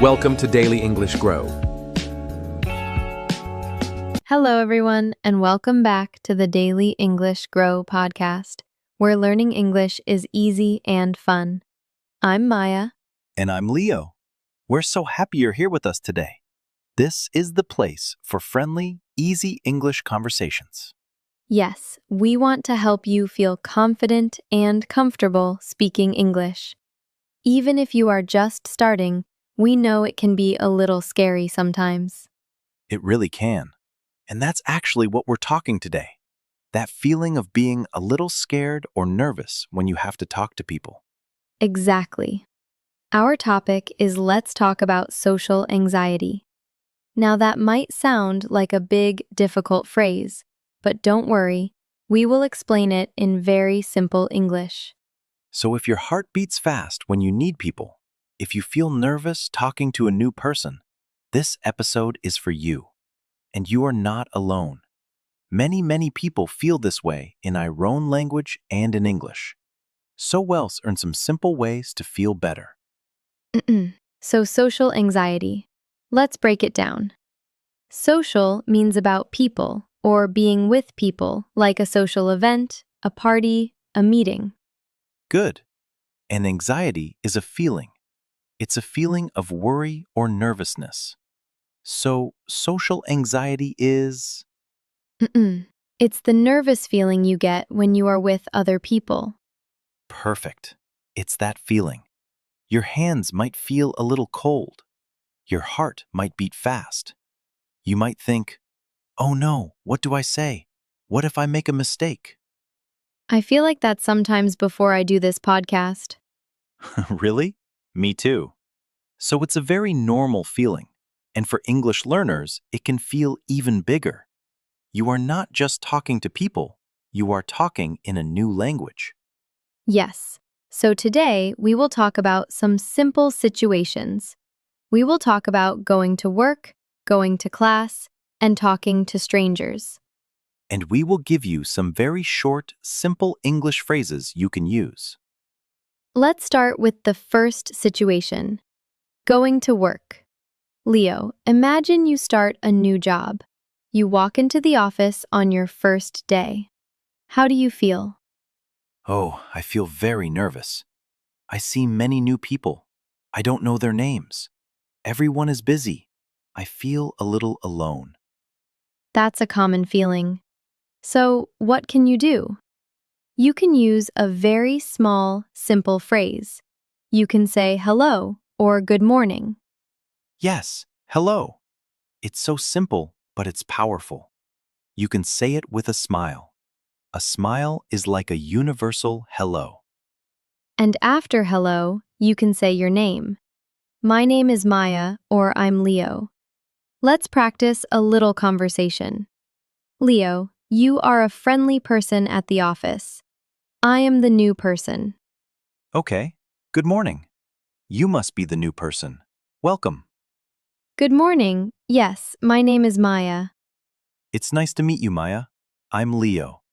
Welcome to Daily English Grow. Hello, everyone, and welcome back to the Daily English Grow podcast, where learning English is easy and fun. I'm Maya. And I'm Leo. We're so happy you're here with us today. This is the place for friendly, easy English conversations. Yes, we want to help you feel confident and comfortable speaking English. Even if you are just starting, we know it can be a little scary sometimes. It really can. And that's actually what we're talking today. That feeling of being a little scared or nervous when you have to talk to people. Exactly. Our topic is let's talk about social anxiety. Now, that might sound like a big, difficult phrase, but don't worry, we will explain it in very simple English. So if your heart beats fast when you need people, if you feel nervous talking to a new person, this episode is for you. And you are not alone. Many people feel this way in our own language and in English. So let's learn some simple ways to feel better. So, social anxiety. Let's break it down. Social means about people or being with people, like a social event, a party, a meeting. Good. And anxiety is a feeling. It's a feeling of worry or nervousness. So, social anxiety is... It's the nervous feeling you get when you are with other people. Perfect. It's that feeling. Your hands might feel a little cold. Your heart might beat fast. You might think, oh no, what do I say? What if I make a mistake? I feel like that sometimes before I do this podcast. Really? Me too. So it's a very normal feeling. And for English learners, it can feel even bigger. You are not just talking to people, you are talking in a new language. Yes. So today we will talk about some simple situations. We will talk about going to work, going to class, and talking to strangers. And we will give you some very short, simple English phrases you can use. Let's start with the first situation. Going to work. Leo, imagine you start a new job. You walk into the office on your first day. How do you feel? Oh, I feel very nervous. I see many new people. I don't know their names. Everyone is busy. I feel a little alone. That's a common feeling. So, what can you do? You can use a very small, simple phrase. You can say hello or good morning. Yes, hello. It's so simple, but it's powerful. You can say it with a smile. A smile is like a universal hello. And after hello, you can say your name. My name is Maya, or I'm Leo. Let's practice a little conversation. Leo, you are a friendly person at the office. I am the new person. Okay, good morning. You must be the new person. Welcome. Good morning. Yes, my name is Maya. It's nice to meet you, Maya. I'm Leo.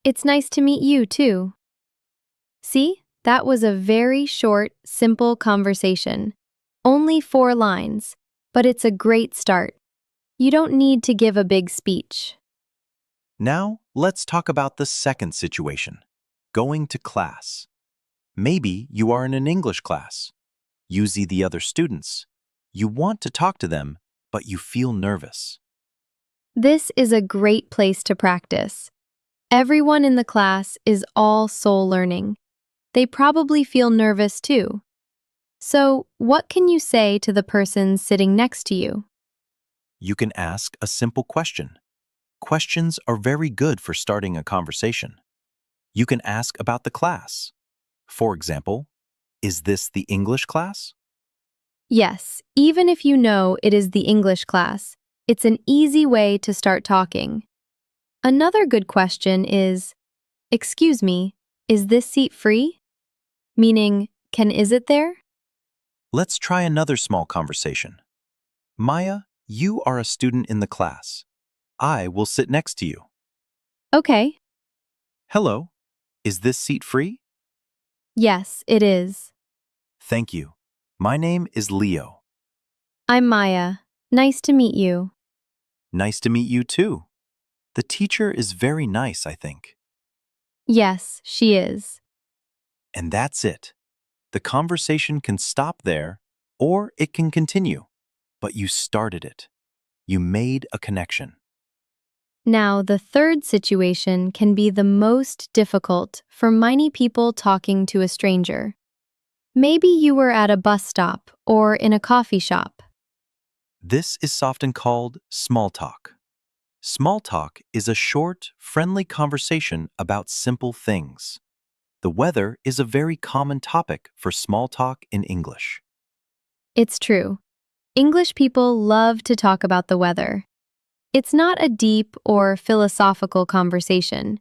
It's nice to meet you, too. See, that was a very short, simple conversation. Only 4 lines, but it's a great start. You don't need to give a big speech. Now, let's talk about the second situation, going to class. Maybe you are in an English class. You see the other students. You want to talk to them, but you feel nervous. This is a great place to practice. Everyone in the class is all soul learning. They probably feel nervous too. So, what can you say to the person sitting next to you? You can ask a simple question. Questions are very good for starting a conversation. You can ask about the class. For example, is this the English class? Yes, even if you know it is the English class, it's an easy way to start talking. Another good question is, excuse me, is this seat free? Meaning, is it there? Let's try another small conversation. Maya, you are a student in the class. I will sit next to you. Okay. Hello, is this seat free? Yes, it is. Thank you. My name is Leo. I'm Maya. Nice to meet you. Nice to meet you too. The teacher is very nice, I think. Yes, she is. And that's it. The conversation can stop there or it can continue. But you started it. You made a connection. Now, the third situation can be the most difficult for many people talking to a stranger. Maybe you were at a bus stop or in a coffee shop. This is often called small talk. Small talk is a short, friendly conversation about simple things. The weather is a very common topic for small talk in English. It's true. English people love to talk about the weather. It's not a deep or philosophical conversation.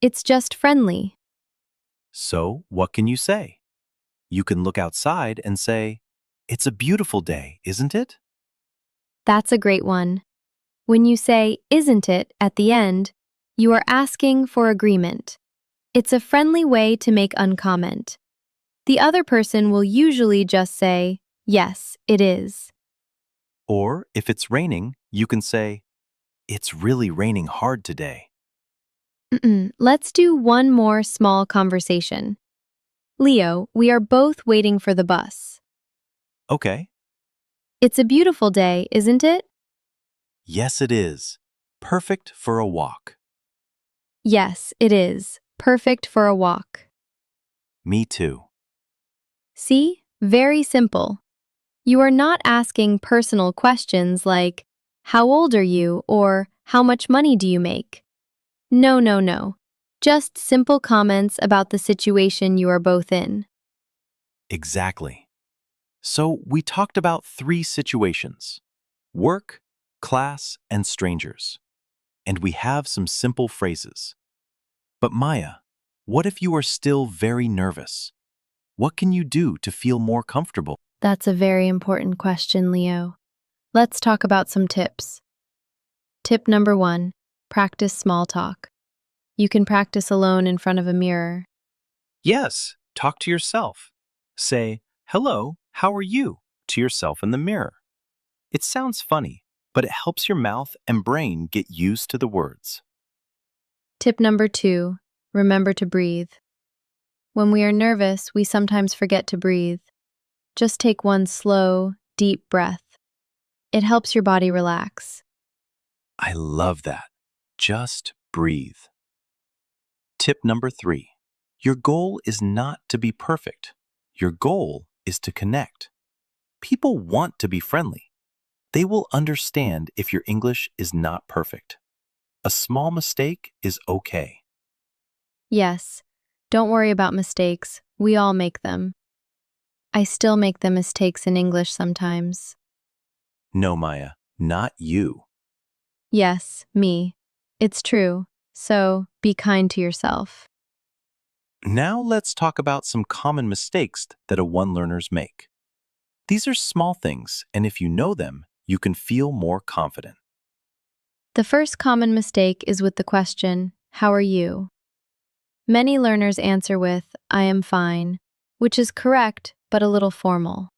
It's just friendly. So, what can you say? You can look outside and say, "It's a beautiful day, isn't it?" That's a great one. When you say, isn't it, at the end, you are asking for agreement. It's a friendly way to make uncomment. The other person will usually just say, yes, it is. Or if it's raining, you can say, "It's really raining hard today." Let's do one more small conversation. Leo, we are both waiting for the bus. Okay. It's a beautiful day, isn't it? Yes, it is. Perfect for a walk. Yes, it is. Perfect for a walk. Me too. See? Very simple. You are not asking personal questions like, how old are you or how much money do you make? No, no, no. Just simple comments about the situation you are both in. Exactly. So we talked about 3 situations: work, class, and strangers. And we have some simple phrases. But Maya, what if you are still very nervous? What can you do to feel more comfortable? That's a very important question, Leo. Let's talk about some tips. Tip number 1, practice small talk. You can practice alone in front of a mirror. Yes, talk to yourself. Say, "Hello, how are you?" to yourself in the mirror. It sounds funny, but it helps your mouth and brain get used to the words. Tip number 2, remember to breathe. When we are nervous, we sometimes forget to breathe. Just take one slow, deep breath. It helps your body relax. I love that. Just breathe. Tip number 3. Your goal is not to be perfect. Your goal is to connect. People want to be friendly. They will understand if your English is not perfect. A small mistake is okay. Yes, don't worry about mistakes. We all make them. I still make the mistakes in English sometimes. No, Maya, not you. Yes, me. It's true. So be kind to yourself. Now let's talk about some common mistakes that A1 learners make. These are small things, and if you know them, you can feel more confident. The first common mistake is with the question, how are you? Many learners answer with, I am fine, which is correct but a little formal.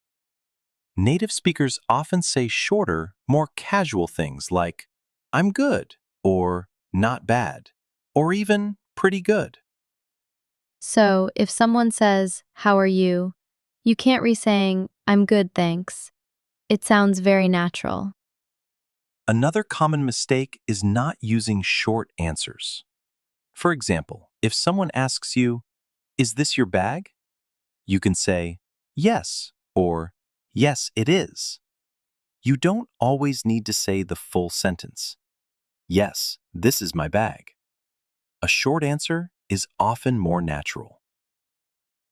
Native speakers often say shorter, more casual things like, "I'm good," or "not bad," or even "pretty good." So if someone says, how are you? You can't re-saying, I'm good, thanks. It sounds very natural. Another common mistake is not using short answers. For example, if someone asks you, "Is this your bag?" you can say, "Yes," or "Yes, it is." You don't always need to say the full sentence. "Yes, this is my bag." A short answer is often more natural.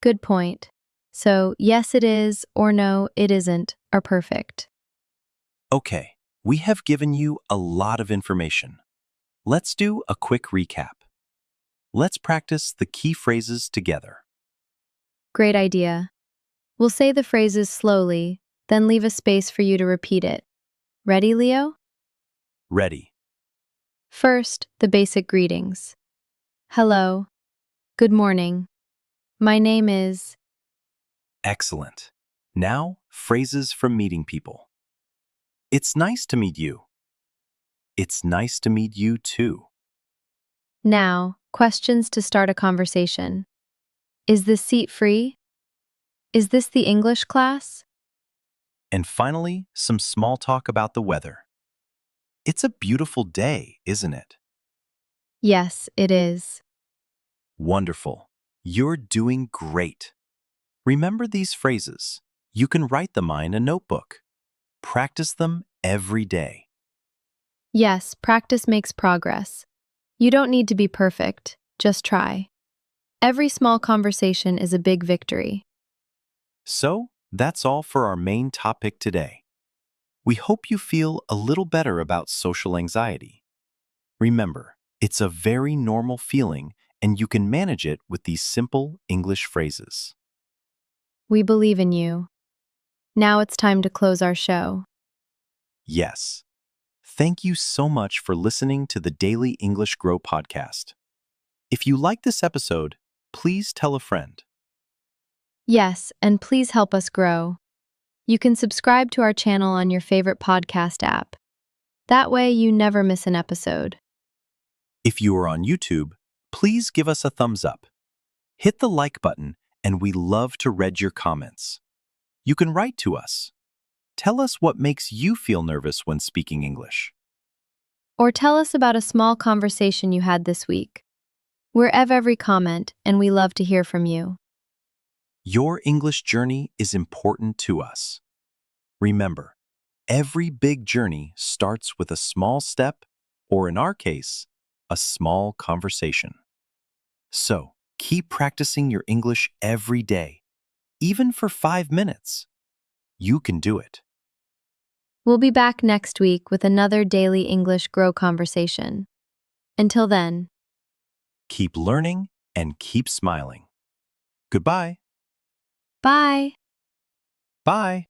Good point. So yes, it is, or no, it isn't, are perfect. Okay, we have given you a lot of information. Let's do a quick recap. Let's practice the key phrases together. Great idea. We'll say the phrases slowly, then leave a space for you to repeat it. Ready, Leo? Ready. First, the basic greetings. Hello. Good morning. My name is. Excellent. Now, phrases from meeting people. It's nice to meet you. It's nice to meet you too. Now, questions to start a conversation. Is this seat free? Is this the English class? And finally, some small talk about the weather. It's a beautiful day, isn't it? Yes, it is. Wonderful. You're doing great. Remember these phrases. You can write them in a notebook. Practice them every day. Yes, practice makes progress. You don't need to be perfect, just try. Every small conversation is a big victory. So, that's all for our main topic today. We hope you feel a little better about social anxiety. Remember, it's a very normal feeling and you can manage it with these simple English phrases. We believe in you. Now it's time to close our show. Yes. Thank you so much for listening to the Daily English Grow podcast. If you like this episode, please tell a friend. Yes, and please help us grow. You can subscribe to our channel on your favorite podcast app. That way you never miss an episode. If you are on YouTube, please give us a thumbs up. Hit the like button, and we love to read your comments. You can write to us. Tell us what makes you feel nervous when speaking English. Or tell us about a small conversation you had this week. We're every comment, and we love to hear from you. Your English journey is important to us. Remember, every big journey starts with a small step, or in our case, a small conversation. So, keep practicing your English every day, even for 5 minutes. You can do it. We'll be back next week with another daily English Grow conversation. Until then, Keep learning and keep smiling. Goodbye. bye! Bye.